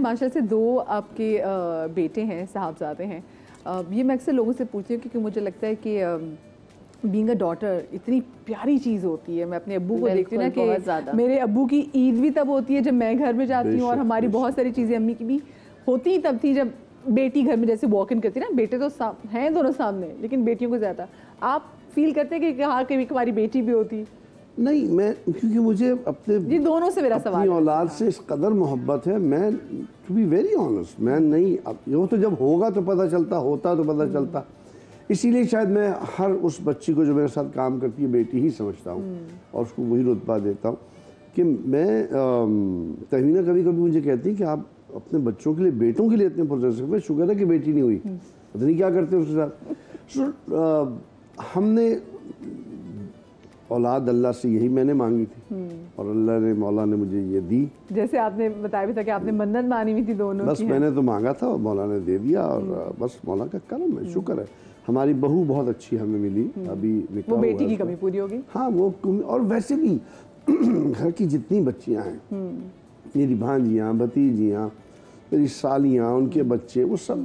ماشاءاللہ سے 2 آپ کے بیٹے ہیں, صاحبزادے ہیں. یہ میں اکثر لوگوں سے پوچھتی ہوں کیونکہ مجھے لگتا ہے کہ بینگ اے ڈاٹر اتنی پیاری چیز ہوتی ہے. میں اپنے ابو کو دیکھتی ہوں نا کہ میرے ابو کی عید بھی تب ہوتی ہے جب میں گھر میں جاتی ہوں, اور ہماری بہت ساری چیزیں امی کی بھی ہوتی تب تھی جب بیٹی گھر میں جیسے واک ان کرتی نا. بیٹے تو ہیں دونوں سامنے, لیکن بیٹیوں کو زیادہ. آپ فیل کرتے ہیں کہ ہاں کبھی ہماری بیٹی بھی ہوتی؟ نہیں, میں کیونکہ مجھے اپنے دونوں سے میرا سوال, اپنی اولاد سے اس قدر محبت ہے. میں ٹو بی ویری آنیسٹ, میں نہیں, وہ تو جب ہوگا تو پتہ چلتا, ہوتا تو پتہ چلتا. اسی لیے شاید میں ہر اس بچی کو جو میرے ساتھ کام کرتی ہے بیٹی ہی سمجھتا ہوں, اور اس کو وہی رتبہ دیتا ہوں. کہ میں تہمینہ کبھی کبھی مجھے کہتی ہے کہ آپ اپنے بچوں کے لیے, بیٹوں کے لیے اتنے پروسیسر میں, شکر ہے کہ بیٹی نہیں ہوئی, پتہ نہیں کیا کرتے اس کے ساتھ. ہم نے اولاد اللہ سے یہی میں نے مانگی تھی, اور اللہ نے, مولا نے مجھے یہ دی. جیسے آپ نے بتایا بھی تھا کہ آپ نے منت مانی ہوئی تھی دونوں کی. بس میں نے تو مانگا تھا اور مولا نے دے دیا, اور بس مولا کا کرم ہے, شکر ہے. ہماری بہو بہت اچھی ہمیں ملی, ابھی نکاح ہوا. وہ بیٹی کی کمی پوری ہوگی. ہاں وہ, اور ویسے بھی گھر کی جتنی بچیاں ہیں, میری بھانجیاں, بھتیجیاں, میری سالیاں, ان کے بچے, وہ سب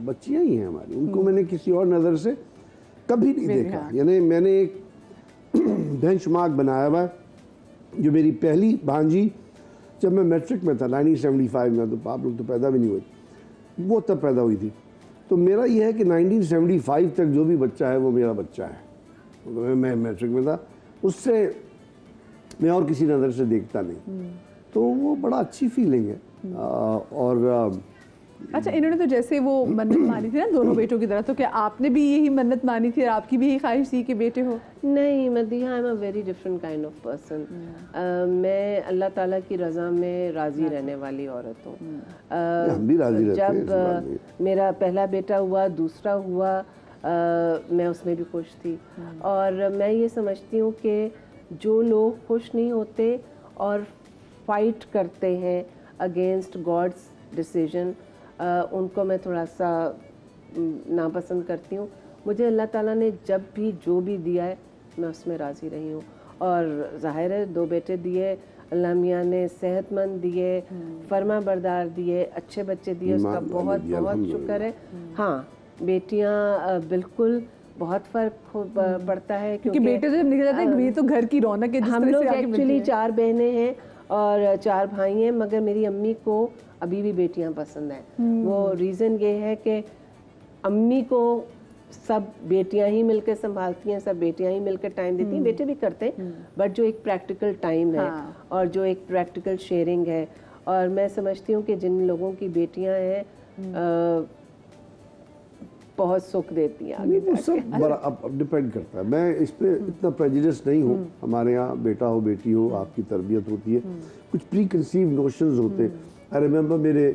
بچیاں ہی ہیں ہماری. ان کو میں نے کسی اور نظر سے کبھی نہیں دیکھا. یعنی میں نے ایک بینچ مارک بنایا ہوا ہے. جو میری پہلی بھانجی جب میں میٹرک میں تھا 1975 میں, تو آپ لوگ تو پیدا بھی نہیں ہوئے, وہ تب پیدا ہوئی تھی. تو میرا یہ ہے کہ 1975 تک جو بھی بچہ ہے وہ میرا بچہ ہے. میں میٹرک میں تھا, اس سے میں اور کسی نظر سے دیکھتا نہیں. تو وہ بڑا اچھی فیلنگ ہے. اور اچھا, انہوں نے تو جیسے وہ منت مانی تھی نا دونوں بیٹوں کی طرح, تو کیا آپ نے بھی یہی منت مانی تھی اور آپ کی بھی یہی خواہش تھی کہ بیٹے ہو؟ نہیں Madiha, I am a very different kind of person. میں اللہ تعالیٰ کی رضا میں راضی رہنے والی عورت ہوں. جب میرا پہلا بیٹا ہوا, دوسرا ہوا, میں اس میں بھی خوش تھی. اور میں یہ سمجھتی ہوں کہ جو لوگ خوش نہیں ہوتے اور فائٹ کرتے ہیں اگینسٹ گاڈس ڈیسیژن, ان کو میں تھوڑا سا ناپسند کرتی ہوں. مجھے اللہ تعالیٰ نے جب بھی جو بھی دیا ہے میں اس میں راضی رہی ہوں. اور ظاہر ہے 2 بیٹے دیے اللہ میاں نے, صحت مند دیے, فرما بردار دیے, اچھے بچے دیے, اس کا بہت بہت شکر ہے. ہاں بیٹیاں بالکل بہت فرق پڑتا ہے, کیونکہ بیٹے تو جب نکل جاتے ہیں یہ تو گھر کی رونق ہے. ہم لوگ ایکچولی 4 بہنیں ہیں اور 4 بھائی ہیں, مگر میری امی کو ابھی بھی بیٹیاں پسند ہیں. وہ ریزن یہ ہے کہ امی کو سب بیٹیاں ہی مل کے سنبھالتی ہیں, سب بیٹیاں ہی مل کے ٹائم دیتی ہیں. بیٹے بھی کرتے ہیں, بٹ جو ایک پریکٹیکل ٹائم ہے اور جو ایک پریکٹیکل شیئرنگ ہے, اور میں سمجھتی ہوں کہ جن لوگوں کی بیٹیاں ہیں بہت سکھ دیتی ہیں. وہ سب ڈپینڈ کرتا ہے. میں اس پہ اتنا پریجڈس نہیں ہوں. ہمارے یہاں بیٹا ہو بیٹی ہو آپ کی تربیت ہوتی ہے, کچھ پری کنسیو نوشنز ہوتے. آئی ریممبر میرے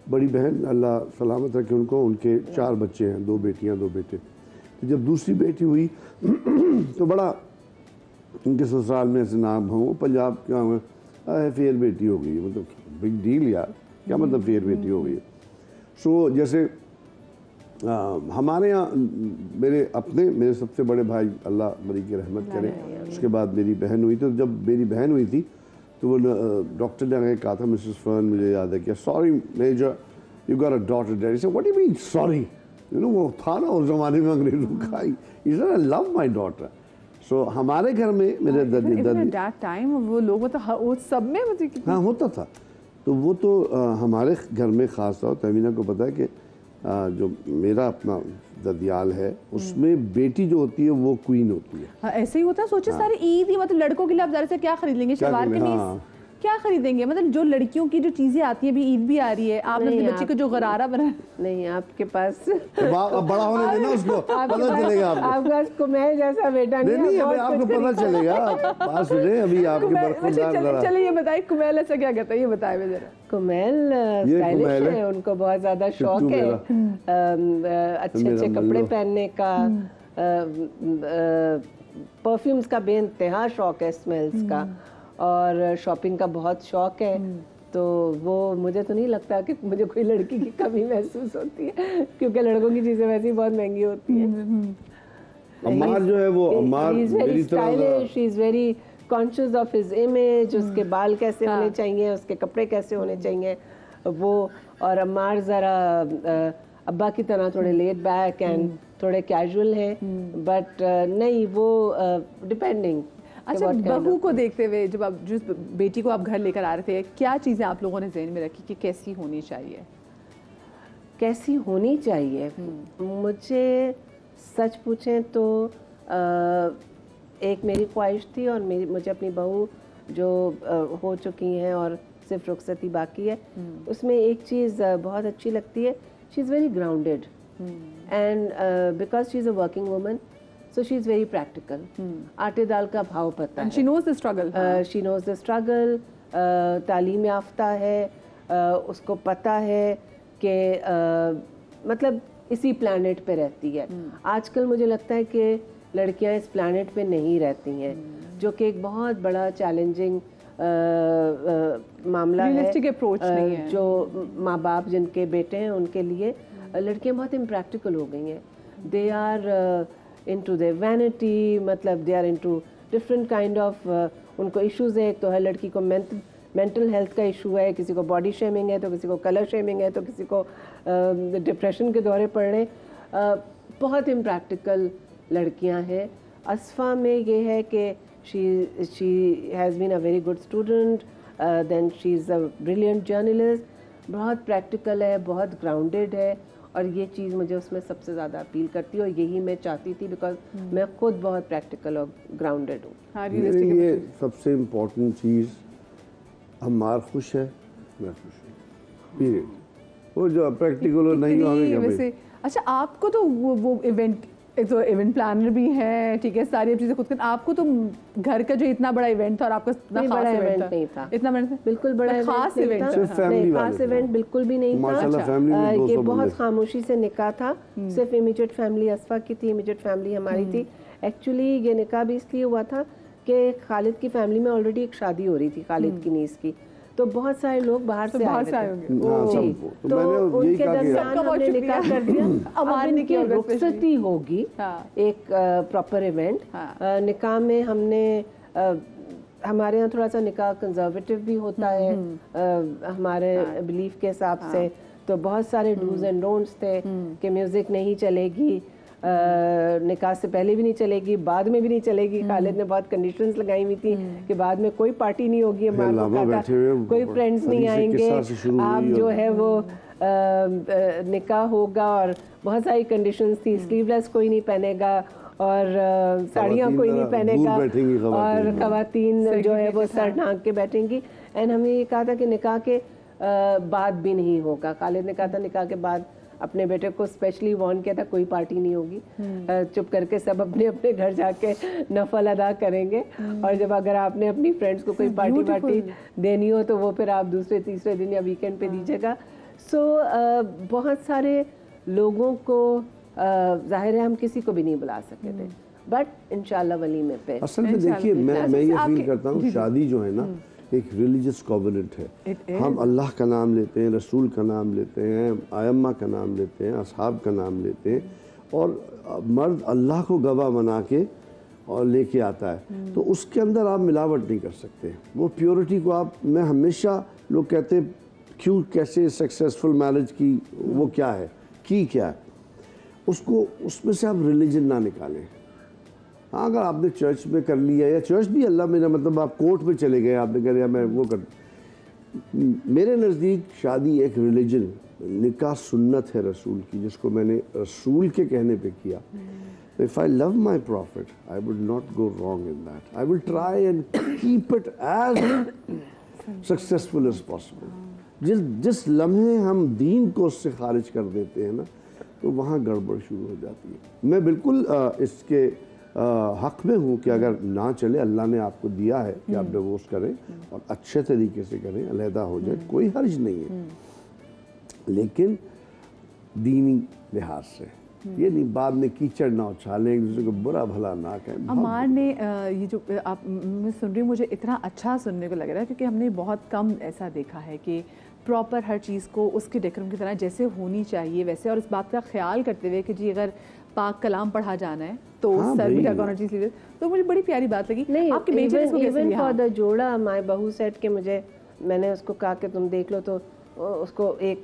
بڑی بہن اللہ سلامت رکھے ان کو, ان کے 4 بچے ہیں, 2 بیٹیاں 2 بیٹے. تو جب دوسری بیٹی ہوئی تو بڑا ان کے سسرال میں ایسے نام ہوں, پنجاب کا فیئر بیٹی ہو گئی. مطلب بگ ڈیل یار, کیا مطلب فیئر بیٹی ہو گئی. سو جیسے ہمارے یہاں میرے سب سے بڑے بھائی اللہ بری کی رحمت کرے, اس کے بعد میری بہن ہوئی. تو جب میری بہن ہوئی تھی تو وہ ڈاکٹر نے کہا تھا, مسز فرن مجھے یاد ہے کہ sorry major you got a daughter. Daddy سے what you mean sorry, you know وہ تھا نا اس زمانے میں انگریزوں کا, he said I love my daughter. سو ہمارے گھر میں میرے وہ لوگ سب میں ہاں ہوتا تھا. تو وہ تو ہمارے گھر میں خاص طور تہمینہ کو پتہ ہے کہ جو میرا اپنا ددیال ہے اس میں بیٹی جو ہوتی ہے وہ کوئین ہوتی ہے. ایسے ہی ہوتا ہے. سوچے سارے عید ہی, مطلب لڑکوں کے لیے آپ ذرا سے کیا خرید لیں گے, شلوار قمیص کیا خریدیں گے, مطلب جو لڑکیوں کی جو چیزیں آتی ہیں, ابھی عید بھی آ رہی ہے, آپ نے اپنے بچے کو جو غرارہ بنا نہیں, آپ کے پاس بڑا ہونے دینا اس کو, پتہ چلے گا آپ کے پاس کمیل جیسا بیٹا نہیں, ابھی آپ کو پتہ چلے گا. بات سنیں, ابھی آپ کے برخوردار. چلے یہ بتائیں کمیل ایسا کیا کہتا ہے, یہ بتائیں ذرا. کمیل اسٹائلش ہے, ان کو بہت زیادہ شوق ہے اچھے اچھے کپڑے پہننے کا, پرفیومز کا بے انتہا شوق ہے, اسمیلز کا, اور شاپنگ کا بہت شوق ہے. تو وہ مجھے تو نہیں لگتا کہ مجھے کوئی لڑکی کی کمی محسوس ہوتی ہے, کیونکہ لڑکوں کی چیزیں ویسے ہی بہت مہنگی ہوتی ہیں. عمار جو ہے وہ عمار میری طرح she is very conscious of his image, اس کے بال کیسے ہونے چاہیے, اس کے کپڑے کیسے ہونے چاہیے, وہ اور عمار ذرا ابا کی طرح تھوڑے لیٹ بیک اینڈ تھوڑے کیجول ہیں, بٹ نہیں وہ ڈپینڈنگ. اچھا, بہو کو دیکھتے ہوئے جب آپ جس بیٹی کو آپ گھر لے کر آ رہے تھے, کیا چیزیں آپ لوگوں نے ذہن میں رکھی کہ کیسی ہونی چاہیے؟ کیسی ہونی چاہیے, مجھے سچ پوچھیں تو ایک میری خواہش تھی, اور مجھے اپنی بہو جو ہو چکی ہیں اور صرف رخصتی باقی ہے, اس میں ایک چیز بہت اچھی لگتی ہے. She is very grounded and because she is a working woman, so she is very practical. آٹے دال کا بھاؤ پتہ ہے. She knows the struggle. She knows the struggle. تعلیم یافتہ ہے, اس کو پتہ ہے کہ مطلب اسی پلانٹ پہ رہتی ہے. آج کل مجھے لگتا ہے کہ لڑکیاں اس پلانٹ پہ نہیں رہتی ہیں, جو کہ ایک بہت بڑا چیلنجنگ معاملہ ہے. جو ماں باپ جن کے بیٹے ہیں ان کے لیے لڑکیاں بہت امپریکٹیکل ہو گئی ہیں. They are into their vanity, مطلب they are into different kind of ان کو ایشوز ہیں. ایک تو ہے لڑکی کو مینٹل ہیلتھ کا ایشو ہے, کسی کو باڈی شیمنگ ہے, تو کسی کو کلر شیمنگ ہے, تو کسی کو ڈپریشن کے دورے پڑ رہے ہیں. بہت امپریکٹیکل لڑکیاں ہیں. اصفا میں یہ ہے کہ she has been a very good student, then she is a brilliant journalist, بہت پریکٹیکل ہے, بہت گراؤنڈیڈ ہے, اور یہ چیز مجھے اس میں سب سے زیادہ اپیل کرتی ہے, اور یہی میں چاہتی تھی بیکاز میں خود بہت پریکٹیکل اور گراؤنڈیڈ ہوں. یہ سب سے امپورٹنٹ چیز, عمار خوش ہے, میں خوش ہوں, پیریڈ. وہ جو پریکٹیکل ہو نہیں ہو. اچھا, آپ کو تو وہ ایونٹ, ایک تو ایونٹ پلانر بھی ہے, ٹھیک ہے, ساری چیزیں خود کر. آپ کو تو گھر کا جو اتنا بڑا ایونٹ تھا, اور آپ کا اتنا بڑا ایونٹ نہیں تھا, اتنا بالکل بڑا خاص ایونٹ بالکل بھی نہیں تھا. یہ بہت خاموشی سے نکاح تھا, صرف امیجیٹ فیملی اصفا کی تھی, امیجیٹ فیملی ہماری تھی. ایکچولی یہ نکاح بھی اس لیے ہوا تھا کہ خالد کی فیملی میں آلریڈی ایک شادی ہو رہی تھی خالد کی نیز کی, تو بہت سارے لوگ باہر سے آئے ہوئے جی, تو ان کے درمیان ہم نے نکاح کر دیا. اب ان کی رخصتی ہوگی, ایک پراپر ایونٹ. نکاح میں ہم نے, ہمارے یہاں تھوڑا سا نکاح کنزرویٹو بھی ہوتا ہے ہمارے بلیف کے حساب سے, تو بہت سارے ڈوز اینڈ ڈونٹس تھے کہ میوزک نہیں چلے گی, نکاح سے پہلے بھی نہیں چلے گی, بعد میں بھی نہیں چلے گی. خالد نے بہت کنڈیشنز لگائی ہوئی تھی کہ بعد میں کوئی پارٹی نہیں ہوگی, کوئی فرینڈس نہیں آئیں گے, آپ جو ہے وہ نکاح ہوگا, اور بہت ساری کنڈیشنز تھی. سلیو لیس کوئی نہیں پہنے گا, اور ساڑیاں کوئی نہیں پہنے گا, اور خواتین جو ہے وہ سر ڈھانک کے بیٹھیں گی. اینڈ ہم نے یہ کہا تھا کہ نکاح کے بعد بھی نہیں ہوگا. خالد نے کہا تھا نکاح کے بعد اپنے بیٹے کو اسپیشلی وارن کیا تھا, کوئی پارٹی نہیں ہوگی, چپ کر کے سب اپنے اپنے گھر جا کے نفل ادا کریں گے, اور جب اگر آپ نے اپنی فرینڈس کو کوئی پارٹی وارٹی دینی ہو تو وہ پھر آپ دوسرے تیسرے دن یا ویکینڈ پہ دیجیے گا. سو بہت سارے لوگوں کو ظاہر ہے ہم کسی کو بھی نہیں بلا سکے تھے, بٹ انشاءاللہ ولیمے پہ. اصل میں دیکھیے میں یہ فیل کرتا ہوں, شادی جو ہے نا ایک ریلیجس کووننٹ ہے. ہم اللہ کا نام لیتے ہیں, رسول کا نام لیتے ہیں, ائمہ کا نام لیتے ہیں, اصحاب کا نام لیتے ہیں, اور مرد اللہ کو گواہ بنا کے اور لے کے آتا ہے. تو اس کے اندر آپ ملاوٹ نہیں کر سکتے. وہ پیورٹی کو آپ, میں ہمیشہ لوگ کہتے کیوں, کیسے سکسیزفل میرج کی وہ کیا ہے, کی کیا ہے, اس کو اس میں سے آپ ریلیجن نہ نکالیں. ہاں اگر آپ نے چرچ میں کر لیا, یا چرچ بھی اللہ میرا مطلب آپ کورٹ میں چلے گئے, آپ نے کہا میں وہ کر, میرے نزدیک شادی ایک ریلیجن, نکاح سنت ہے رسول کی, جس کو میں نے رسول کے کہنے پہ کیا. If I love my prophet, I would not go wrong in that. I will try and keep it as successful as possible. جس لمحے ہم دین کو اس سے خارج کر دیتے ہیں نا, تو وہاں گڑبڑ شروع ہو جاتی ہے. میں بالکل اس کے حق میں ہوں کہ اگر نہ چلے, اللہ نے آپ کو دیا ہے کہ آپ ڈیورس کریں اور اچھے طریقے سے کریں, علیحدہ ہو جائے, کوئی حرج نہیں ہے, لیکن دینی لحاظ سے. یہ نہیں بعد میں کیچڑ نہ اچھالیں, ایک دوسرے کو برا بھلا نہ کہیں. عمار نے یہ جو آپ میں سن رہی ہوں, مجھے اتنا اچھا سننے کو لگ رہا ہے, کیونکہ ہم نے بہت کم ایسا دیکھا ہے کہ پراپر ہر چیز کو اس کے ڈیکورم کی طرح جیسے ہونی چاہیے ویسے, اور اس بات کا خیال کرتے ہوئے کہ جی اگر پاک کلام پڑھا جانا ہے تو سر میٹھا کارنر چیز لیجیے. تو مجھے بڑی پیاری بات لگی. نہیں, آپ کے بیٹے نے اس کو کیسے لیا؟ فار دا جوڑا مائی بہو سیٹ کہ مجھے, میں نے اس کو کہا کہ تم دیکھ لو, تو اس کو ایک